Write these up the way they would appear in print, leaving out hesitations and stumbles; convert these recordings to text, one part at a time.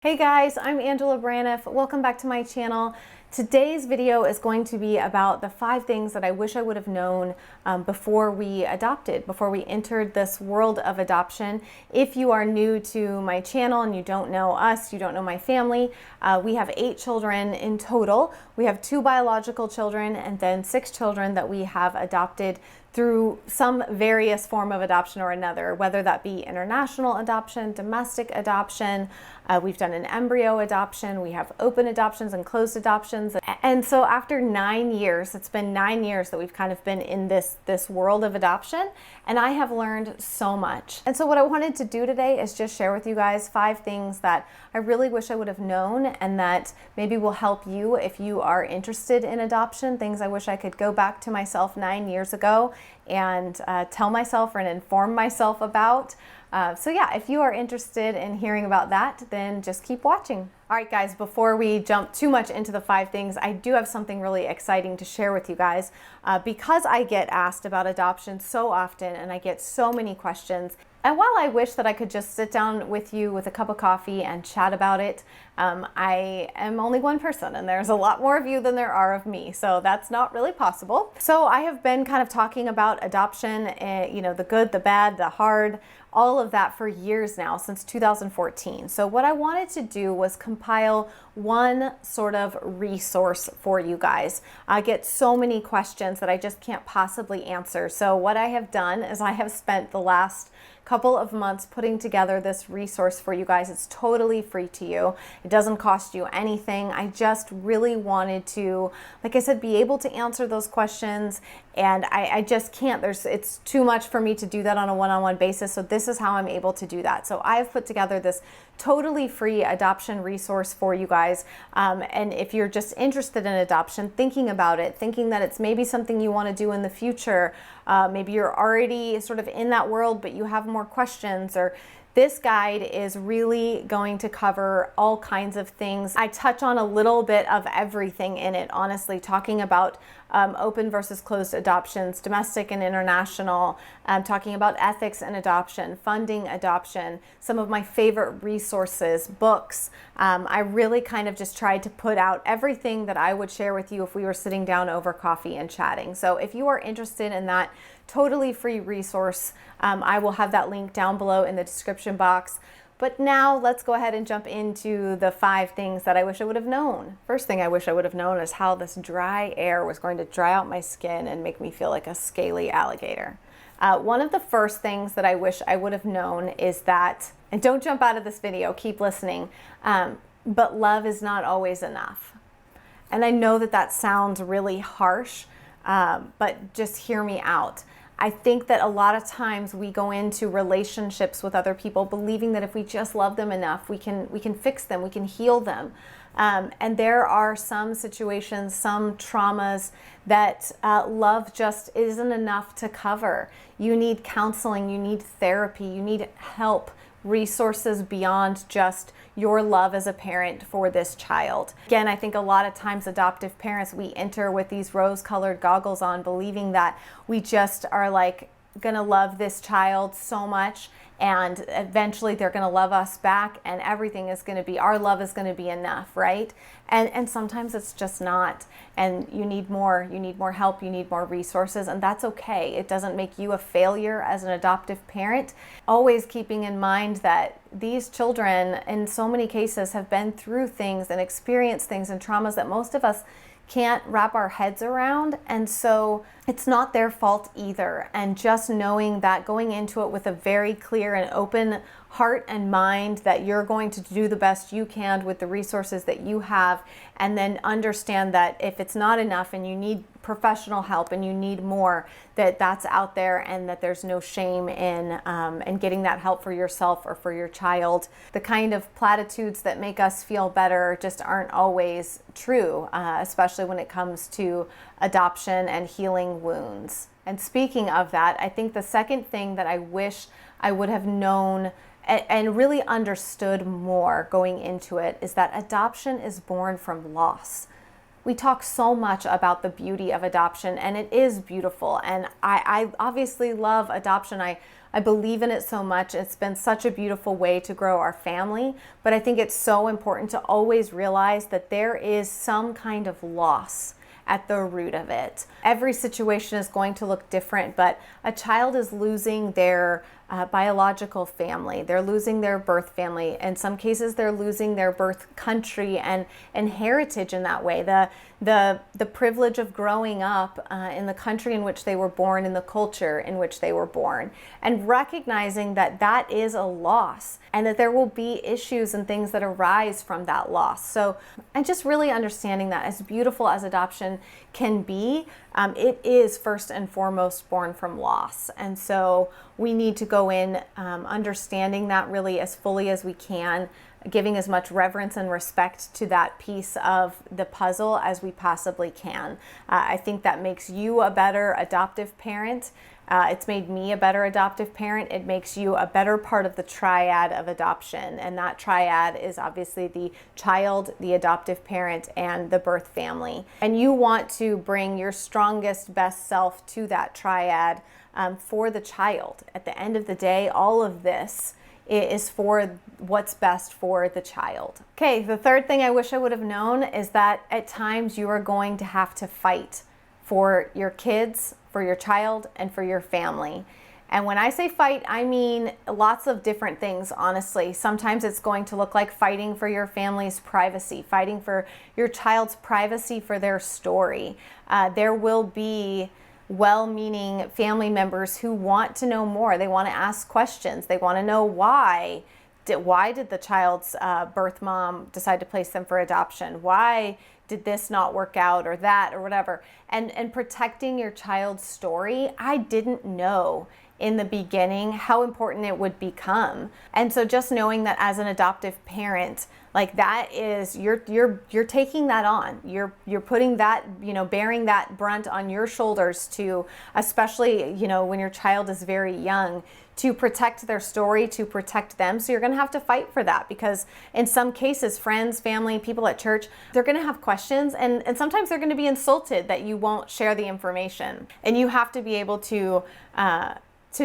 Hey guys, I'm Angela Braniff. Welcome back to my channel. Today's video is going to be about the 5 things that I wish I would have known before we adopted, before we entered this world of adoption. If you are new to my channel and you don't know us, you don't know my family, we have 8 children in total. We have 2 biological children and then 6 children that we have adopted through some various form of adoption or another, whether that be international adoption, domestic adoption. We've done an embryo adoption. We have open adoptions and closed adoptions. And so after 9 years, it's been 9 years that we've kind of been in this world of adoption, and I have learned so much. And so what I wanted to do today is just share with you guys 5 things that I really wish I would have known and that maybe will help you if you are interested in adoption, things I wish I could go back to myself 9 years ago and tell myself and inform myself about. So yeah, if you are interested in hearing about that, then just keep watching. All right, guys, before we jump too much into the 5 things, I do have something really exciting to share with you guys. Because I get asked about adoption so often and I get so many questions, and while I wish that I could just sit down with you with a cup of coffee and chat about it, I am only one person and there's a lot more of you than there are of me, so that's not really possible. So I have been kind of talking about adoption, the good, the bad, the hard, all of that for years now, since 2014. So what I wanted to do was compile one sort of resource for you guys. I get so many questions that I just can't possibly answer. So what I have done is I have spent the last couple of months putting together this resource for you guys. It's totally free to you. It doesn't cost you anything. I just really wanted to, like I said, be able to answer those questions, and I just can't. It's too much for me to do that on a one-on-one basis, so this is how I'm able to do that. So I've put together this totally free adoption resource for you guys, and if you're just interested in adoption, thinking about it, thinking that it's maybe something you want to do in the future, maybe you're already sort of in that world but you have more questions, or this guide is really going to cover all kinds of things. I touch on a little bit of everything in it, honestly, talking about open versus closed adoptions, domestic and international, talking about ethics and adoption, funding adoption, some of my favorite resources, books. I really kind of just tried to put out everything that I would share with you if we were sitting down over coffee and chatting. So if you are interested in that totally free resource, I will have that link down below in the description box. But now let's go ahead and jump into the 5 things that I wish I would have known. First thing I wish I would have known is how this dry air was going to dry out my skin and make me feel like a scaly alligator. One of the first things that I wish I would have known is that, and don't jump out of this video, keep listening, but love is not always enough. And I know that that sounds really harsh, but just hear me out. I think that a lot of times we go into relationships with other people believing that if we just love them enough, we can fix them, we can heal them. And there are some situations, some traumas that love just isn't enough to cover. You need counseling, you need therapy, you need help, resources beyond just your love as a parent for this child. Again, I think a lot of times adoptive parents, we enter with these rose-colored goggles on, believing that we just are like gonna love this child so much and eventually they're gonna love us back and everything is gonna be, our love is gonna be enough, right? And sometimes it's just not, and you need more help, you need more resources, and that's okay. It doesn't make you a failure as an adoptive parent. Always keeping in mind that these children in so many cases have been through things and experienced things and traumas that most of us can't wrap our heads around, and so it's not their fault either. And just knowing that, going into it with a very clear and open heart and mind, that you're going to do the best you can with the resources that you have, and then understand that if it's not enough and you need professional help and you need more, that's out there, and that there's no shame in getting that help for yourself or for your child. The kind of platitudes that make us feel better just aren't always true, especially when it comes to adoption and healing wounds. And speaking of that, I think the second thing that I wish I would have known and really understood more going into it is that adoption is born from loss. We talk so much about the beauty of adoption, and it is beautiful, and I obviously love adoption. I believe in it so much. It's been such a beautiful way to grow our family, but I think it's so important to always realize that there is some kind of loss at the root of it. Every situation is going to look different, but a child is losing their biological family. They're losing their birth family. In some cases, they're losing their birth country and heritage in that way. The privilege of growing up in the country in which they were born, in the culture in which they were born, and recognizing that that is a loss and that there will be issues and things that arise from that loss. So, and just really understanding that as beautiful as adoption can be, it is first and foremost born from loss. And so we need to go in understanding that really as fully as we can, giving as much reverence and respect to that piece of the puzzle as we possibly can. I think that makes you a better adoptive parent. It's made me a better adoptive parent. It makes you a better part of the triad of adoption. And that triad is obviously the child, the adoptive parent, and the birth family. And you want to bring your strongest, best self to that triad for the child. At the end of the day, all of this is for what's best for the child. Okay, the third thing I wish I would have known is that at times you are going to have to fight for your kids, for your child, and for your family. And when I say fight, I mean lots of different things, honestly. Sometimes it's going to look like fighting for your family's privacy, fighting for your child's privacy for their story. There will be well-meaning family members who want to know more. They want to ask questions. They want to know why did the child's birth mom decide to place them for adoption? Why did this not work out, or that, or whatever? And protecting your child's story, I didn't know in the beginning how important it would become. And so just knowing that as an adoptive parent, like that is, you're taking that on. You're putting that, bearing that brunt on your shoulders to, especially, when your child is very young, to protect their story, to protect them. So you're going to have to fight for that, because in some cases, friends, family, people at church, they're going to have questions, and sometimes they're going to be insulted that you won't share the information. And you have to be able to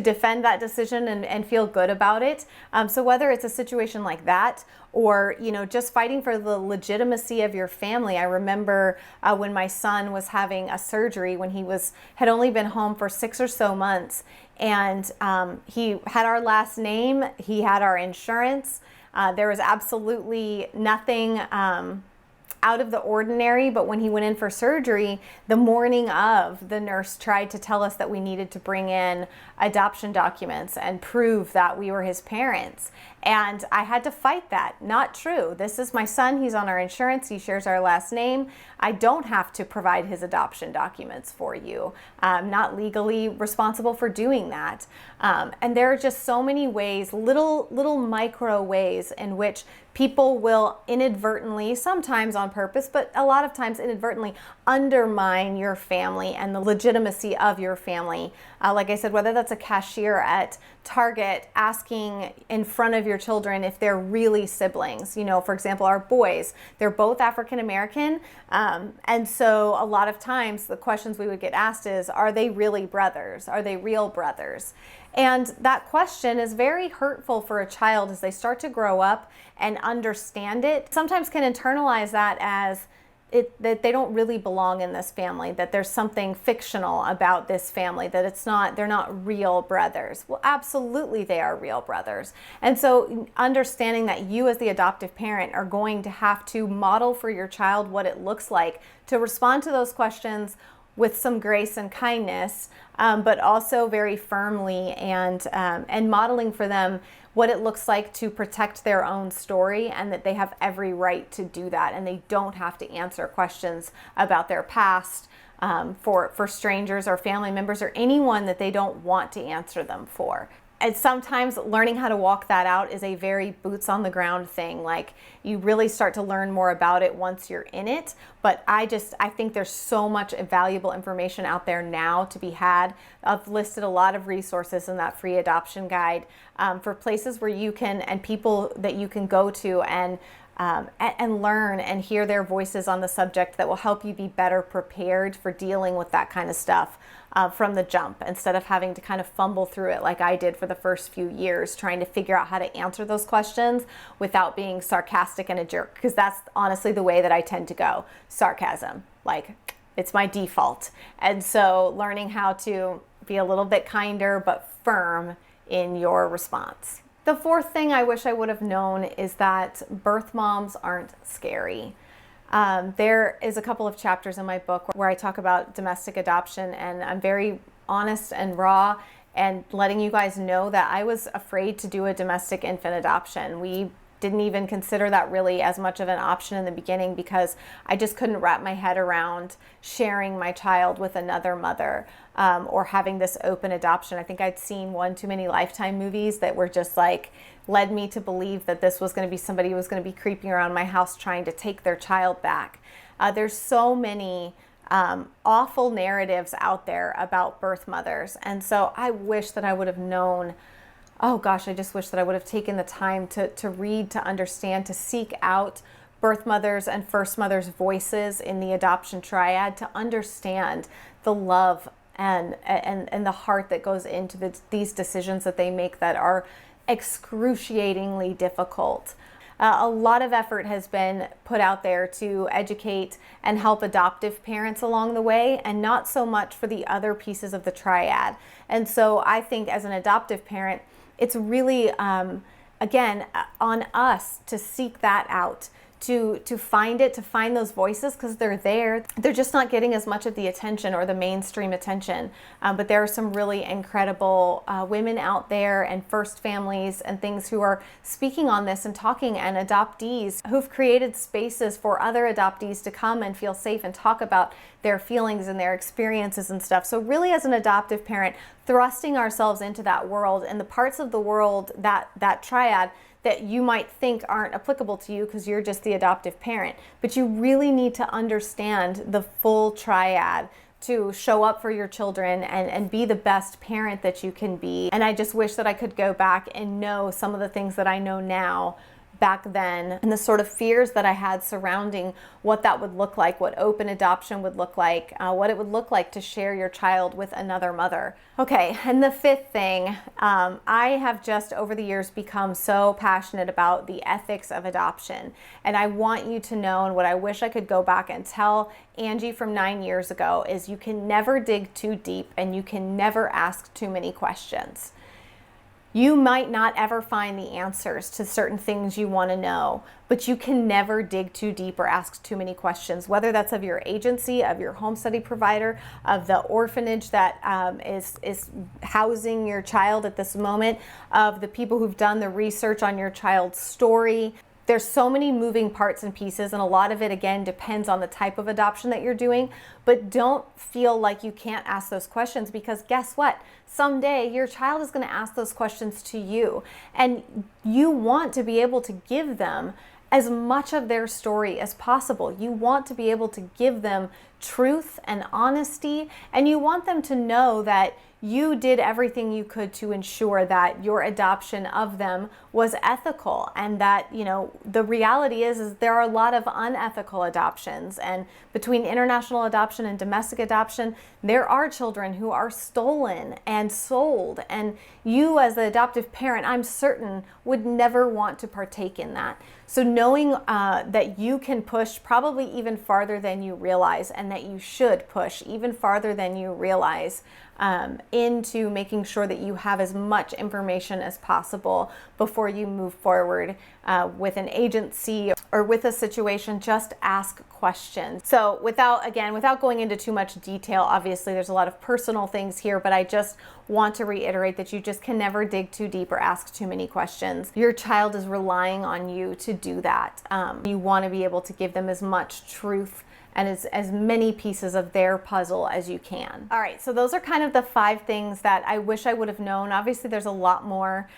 defend that decision and feel good about it. So whether it's a situation like that, or just fighting for the legitimacy of your family. I remember when my son was having a surgery, when he had only been home for 6 or so months, and he had our last name, he had our insurance. There was absolutely nothing out of the ordinary, but when he went in for surgery, the morning of, the nurse tried to tell us that we needed to bring in adoption documents and prove that we were his parents. And I had to fight that. Not true. This is my son. He's on our insurance. He shares our last name. I don't have to provide his adoption documents for you. I'm not legally responsible for doing that. And there are just so many ways, little micro ways in which people will inadvertently, sometimes on purpose, but a lot of times inadvertently, undermine your family and the legitimacy of your family. Like I said, whether that's a cashier at Target asking in front of your children if they're really siblings. For example, our boys, they're both African American. And so a lot of times the questions we would get asked is, are they really brothers? Are they real brothers? And that question is very hurtful for a child as they start to grow up and understand it. Sometimes can internalize that as that they don't really belong in this family, that there's something fictional about this family, that they're not real brothers. Well, absolutely they are real brothers. And so understanding that you as the adoptive parent are going to have to model for your child what it looks like to respond to those questions with some grace and kindness, but also very firmly and modeling for them what it looks like to protect their own story, and that they have every right to do that, and they don't have to answer questions about their past for strangers or family members or anyone that they don't want to answer them for. And sometimes learning how to walk that out is a very boots on the ground thing. Like, you really start to learn more about it once you're in it. But I think there's so much valuable information out there now to be had. I've listed a lot of resources in that free adoption guide for places where you can, and people that you can go to and and learn and hear their voices on the subject that will help you be better prepared for dealing with that kind of stuff from the jump, instead of having to kind of fumble through it like I did for the first few years, trying to figure out how to answer those questions without being sarcastic and a jerk, because that's honestly the way that I tend to go. Sarcasm, like, it's my default. And so learning how to be a little bit kinder but firm in your response. The fourth thing I wish I would have known is that birth moms aren't scary. There is a couple of chapters in my book where I talk about domestic adoption, and I'm very honest and raw and letting you guys know that I was afraid to do a domestic infant adoption. We didn't even consider that really as much of an option in the beginning because I just couldn't wrap my head around sharing my child with another mother, or having this open adoption. I think I'd seen one too many Lifetime movies that were just like, led me to believe that this was going to be somebody who was going to be creeping around my house trying to take their child back. There's so many awful narratives out there about birth mothers. And so I wish that I would have known, oh gosh, I just wish that I would have taken the time to read, to understand, to seek out birth mothers and first mothers' voices in the adoption triad, to understand the love and the heart that goes into these decisions that they make that are excruciatingly difficult. A lot of effort has been put out there to educate and help adoptive parents along the way, and not so much for the other pieces of the triad. And so I think as an adoptive parent, it's really, again, on us to seek that out, to find it, to find those voices, because they're there. They're just not getting as much of the attention or the mainstream attention. But there are some really incredible women out there and first families and things who are speaking on this and talking, and adoptees who've created spaces for other adoptees to come and feel safe and talk about their feelings and their experiences and stuff. So really, as an adoptive parent, thrusting ourselves into that world and the parts of the world, that triad, that you might think aren't applicable to you because you're just the adoptive parent. But you really need to understand the full triad to show up for your children and be the best parent that you can be. And I just wish that I could go back and know some of the things that I know now back then, and the sort of fears that I had surrounding what that would look like, what open adoption would look like, what it would look like to share your child with another mother. Okay, and the fifth thing, I have just over the years become so passionate about the ethics of adoption. And I want you to know, and what I wish I could go back and tell Angie from 9 years ago, is you can never dig too deep and you can never ask too many questions. You might not ever find the answers to certain things you want to know, but you can never dig too deep or ask too many questions, whether that's of your agency, of your home study provider, of the orphanage that is housing your child at this moment, of the people who've done the research on your child's story. There's so many moving parts and pieces, and a lot of it, again, depends on the type of adoption that you're doing. But don't feel like you can't ask those questions, because guess what? Someday your child is going to ask those questions to you, and you want to be able to give them as much of their story as possible. You want to be able to give them truth and honesty, and you want them to know that you did everything you could to ensure that your adoption of them was ethical, and that, you know, the reality is there are a lot of unethical adoptions, and between international adoption and domestic adoption, there are children who are stolen and sold, and you as the adoptive parent, I'm certain, would never want to partake in that. So knowing that you can push probably even farther than you realize, and that you should push even farther than you realize, into making sure that you have as much information as possible before you move forward with an agency or with a situation. Just ask questions. So without going into too much detail, obviously there's a lot of personal things here, but I just want to reiterate that you just can never dig too deep or ask too many questions. Your child is relying on you to do that. You want to be able to give them as much truth and as many pieces of their puzzle as you can. All right, so those are kind of the 5 things that I wish I would have known. Obviously, there's a lot more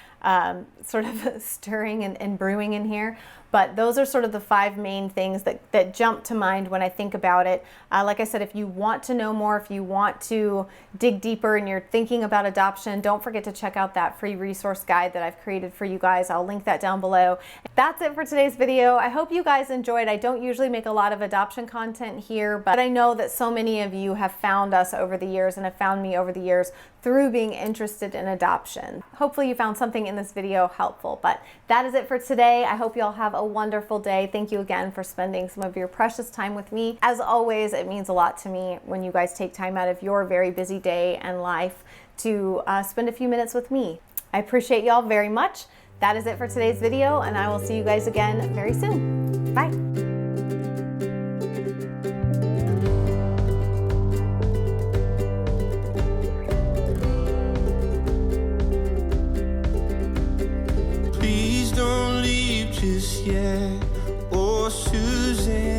sort of stirring and brewing in here, But those are sort of the 5 main things that jump to mind when I think about it. Like I said, if you want to know more, if you want to dig deeper and you're thinking about adoption, don't forget to check out that free resource guide that I've created for you guys. I'll link that down below. That's it for today's video. I hope you guys enjoyed. I don't usually make a lot of adoption content here, but I know that so many of you have found us over the years and have found me over the years through being interested in adoption. Hopefully you found something in this video helpful, but that is it for today. I hope you all have a wonderful day. Thank you again for spending some of your precious time with me. As always, it means a lot to me when you guys take time out of your very busy day and life to spend a few minutes with me. I appreciate y'all very much. That is it for today's video, and I will see you guys again very soon. Bye. Please don't leave just yet, oh Suzanne.